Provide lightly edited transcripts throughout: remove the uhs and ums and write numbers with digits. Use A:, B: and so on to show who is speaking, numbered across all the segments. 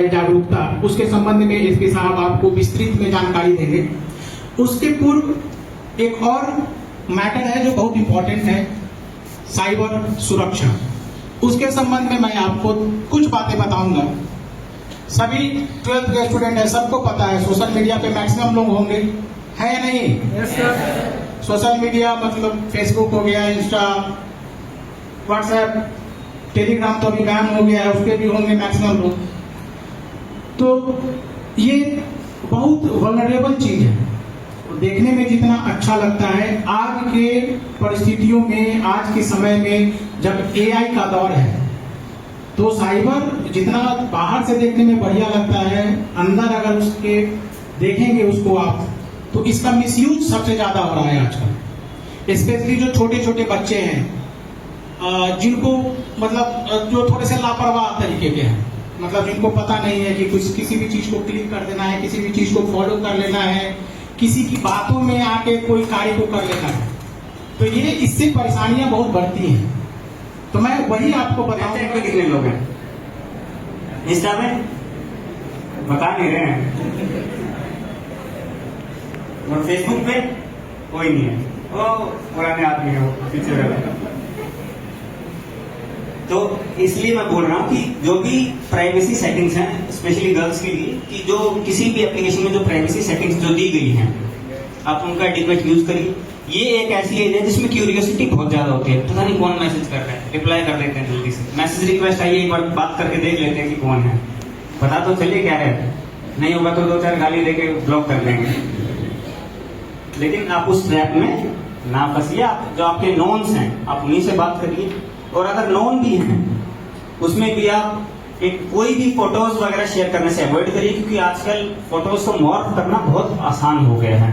A: जागरूकता, उसके संबंध में एसपी साहब आपको विस्तृत में जानकारी देंगे। उसके पूर्व एक और मैटर है जो बहुत इंपॉर्टेंट है, साइबर सुरक्षा। उसके संबंध में मैं आपको कुछ बातें बताऊंगा। सभी 12th के स्टूडेंट है, सबको पता है सोशल मीडिया पे मैक्सिमम लोग होंगे, है या नहीं? सोशल मीडिया मतलब फेसबुक हो गया, इंस्टा, व्हाट्सएप, टेलीग्राम तो अभी बैन हो गया है, उस पर भी होंगे मैक्सिमम लोग। तो ये बहुत वल्नरेबल चीज है, देखने में जितना अच्छा लगता है, आज के परिस्थितियों में, आज के समय में जब एआई का दौर है, तो साइबर जितना बाहर से देखने में बढ़िया लगता है, अंदर अगर उसके देखेंगे उसको आप, तो इसका मिसयूज सबसे ज्यादा हो रहा है आजकल। स्पेशली जो छोटे छोटे बच्चे हैं, जिनको मतलब जो थोड़े से लापरवाह तरीके के हैं, मतलब जिनको पता नहीं है कि कुछ किसी भी चीज को क्लिक कर देना है, किसी भी चीज को फॉलो कर लेना है, किसी की बातों में आके कोई कार्य को कर लेना है, तो ये इससे परेशानियां बहुत बढ़ती हैं। तो मैं वही आपको बताऊंगा।
B: कितने लोग हैं इंस्टा में? बता नहीं रहे हैं। और फेसबुक पे कोई नहीं है, वो पुराने आदमी है, वो पीछे रह। तो इसलिए मैं बोल रहा हूँ कि जो भी प्राइवेसी सेटिंग्स हैं, स्पेशली गर्ल्स के लिए, कि जो किसी भी एप्लीकेशन में जो प्राइवेसी सेटिंग्स जो दी गई हैं, आप उनका एडिक्वेट यूज करिए। ये एक ऐसी एज है जिसमें क्यूरियोसिटी बहुत ज्यादा होती है, पता नहीं कौन मैसेज कर रहा है, रिप्लाई कर देते हैं जल्दी से। मैसेज रिक्वेस्ट आई, एक बार बात करके देख लेते हैं कि कौन है, पता तो चलिए क्या है, नहीं होगा तो 2-4 गाली देके ब्लॉक कर देंगे। लेकिन आप उस ट्रैप में ना फंसिए। आप जो आपके नोन्स हैं, आप उन्हीं से बात करिए। और अगर नोन भी हैं, उसमें भी आप एक कोई भी फोटोज वगैरह शेयर करने से अवॉइड करिए, क्योंकि आजकल फोटोज को मॉर्फ करना बहुत आसान हो गया है।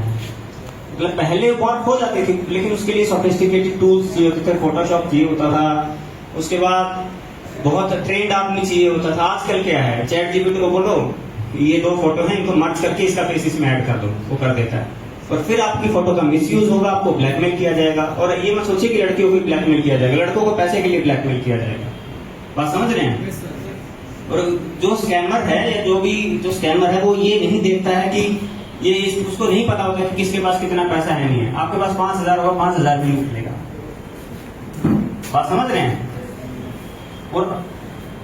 B: मतलब पहले मॉर्फ हो जाती थी, लेकिन उसके लिए सोफिस्टिकेटेड टूल्स चाहिए होते थे, फोटोशॉप चाहिए होता था, उसके बाद बहुत ट्रेंड आदमी चाहिए होता था। आजकल क्या है, चैट जीपीटी को बोलो ये 2 फोटो हैं, इनको मर्ज करके इसका फेस इसमें ऐड कर दो, वो कर देता है। और फिर आपकी फोटो का मिसयूज होगा, आपको ब्लैकमेल किया जाएगा। और ये मत सोचिए कि लड़कियों को ब्लैकमेल किया जाएगा, लड़कों को पैसे के लिए ब्लैकमेल किया जाएगा। बात समझ रहे हैं? और जो स्कैमर है, या जो भी जो स्कैमर है, वो ये नहीं देखता है कि ये, उसको नहीं पता होता कि किसके पास कितना पैसा है नहीं है। आपके पास 5000 होगा, 5000 भी निकलेगा। बात समझ रहे हैं? और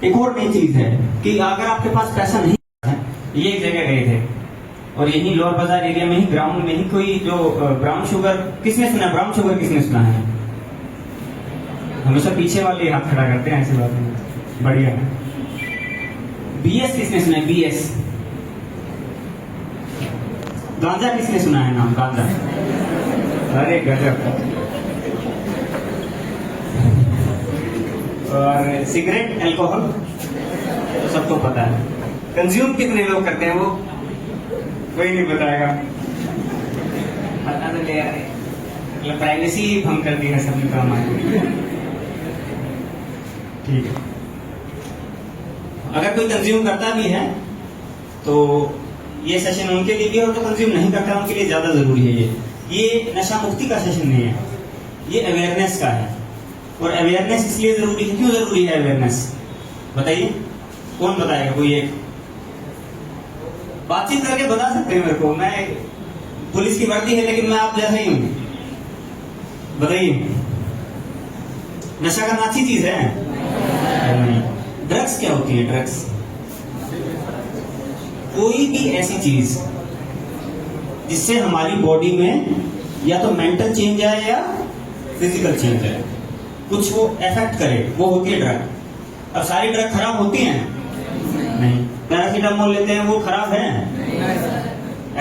B: एक और नई चीज है कि अगर आपके पास पैसा नहीं है, ये एक जगह गए थे और यही लोअर बाजार एरिया में ही, ग्राउंड में ही, कोई जो ब्राउन शुगर, किसने सुना ब्राउन शुगर? किसने सुना है? हमेशा पीछे वाले हाथ खड़ा करते हैं, ऐसी बात नहीं। बढ़िया है। बीएस किसने सुना है? बीएस। गांजा किसने सुना है नाम? गांजा। अरे गजब। और सिगरेट, अल्कोहल तो सबको पता है। कंज्यूम कितने लोग करते हैं? वो कोई नहीं बताएगा। पता तो ले यार, मतलब प्राइवेसी भंग कर दी है सबने काम आए। ठीक है। अगर कोई कंज्यूम करता भी है तो ये सेशन उनके लिए भी, और जो कंज्यूम नहीं करता उनके लिए ज्यादा जरूरी है। ये नशा मुक्ति का सेशन नहीं है, ये अवेयरनेस का है। और अवेयरनेस इसलिए जरूरी है, क्यों जरूरी है अवेयरनेस बताइए? कौन बताएगा? कोई एक बातचीत करके बता सकते हैं मेरे को। मैं पुलिस की वर्दी है, लेकिन मैं आप जैसा ही हूं। बताइए, नशा करना अच्छी चीज है? नहीं। ड्रग्स क्या होती है? ड्रग्स कोई भी ऐसी चीज जिससे हमारी बॉडी में या तो मेंटल चेंज आए या फिजिकल चेंज आए, कुछ वो इफेक्ट करे, वो होती है ड्रग। अब सारी ड्रग खराब होती हैं? नहीं। पैरासीटामोल लेते हैं, वो खराब है?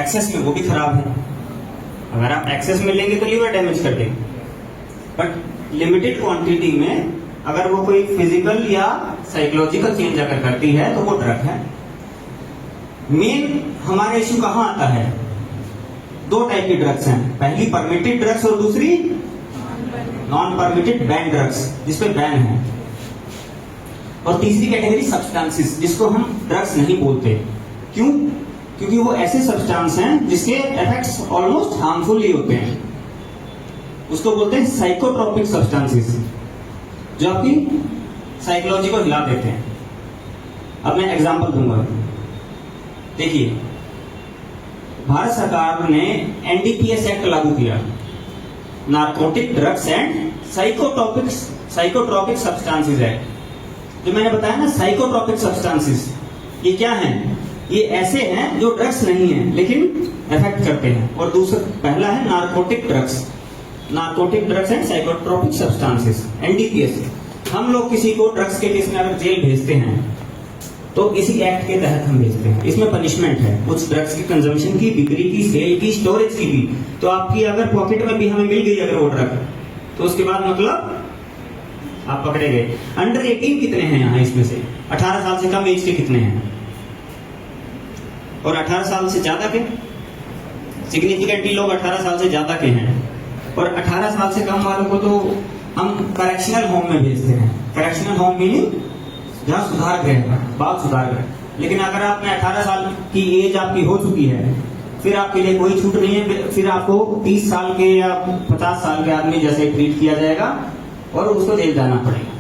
B: एक्सेस में वो भी खराब है। अगर आप एक्सेस में लेंगे तो लीवर डैमेज कर देंगे, बट लिमिटेड क्वांटिटी में अगर वो कोई फिजिकल या साइकोलॉजिकल चेंज अगर करती है तो वो ड्रग है। मेन हमारा इश्यू कहां आता है? 2 टाइप की ड्रग्स हैं, पहली परमिटेड ड्रग्स और दूसरी नॉन परमिटेड बैन ड्रग्स, जिसपे बैन है। और तीसरी कैटेगरी सब्सटेंसेस, जिसको हम ड्रग्स नहीं बोलते। क्यों? क्योंकि वो ऐसे सब्सटेंस हैं जिसके इफेक्ट्स ऑलमोस्ट हार्मफुल ही होते हैं। उसको बोलते हैं अब मैं एग्जांपल दूंगा। देखिए, भारत सरकार ने एनडीपीएस एक्ट लागू किया, narcotic drugs and psychotropic substances act. जो मैंने बताया ना, साइकोट्रोपिक सब्सटेंसेस, ये क्या हैं? ये ऐसे हैं जो ड्रग्स नहीं है लेकिन इफेक्ट करते हैं। और दूसरा, पहला है narcotic drugs and psychotropic substances, NDPS. हम लोग किसी को ड्रग्स के केस में अगर जेल भेजते हैं तो इसी एक्ट के तहत हम भेजते हैं। इसमें पनिशमेंट है कुछ ड्रग्स की कंजम्पशन की, बिक्री की, सेल की, स्टोरेज की भी। तो आपकी अगर पॉकेट में भी हमें मिल गई अगर वो ड्रग, तो उसके बाद मतलब आप पकड़े गए। अंडर 18 कितने हैं यहाँ इसमें से? 18 साल से कम एज के कितने हैं? और 18 साल से ज्यादा के सिग्निफिकेंटली लोग 18 साल से ज्यादा के हैं। और 18 साल से कम वालों को तो हम करेक्शनल होम में भेजते हैं। करेक्शनल होम मीनिंग जहाँ सुधार गृह है, बाल सुधार गृह। लेकिन अगर आपने 18 साल की एज आपकी हो चुकी है, फिर आपके लिए कोई छूट नहीं है। फिर आपको 30 साल के या 50 साल के आदमी जैसे ट्रीट किया जाएगा और उसको जेल जाना पड़ेगा।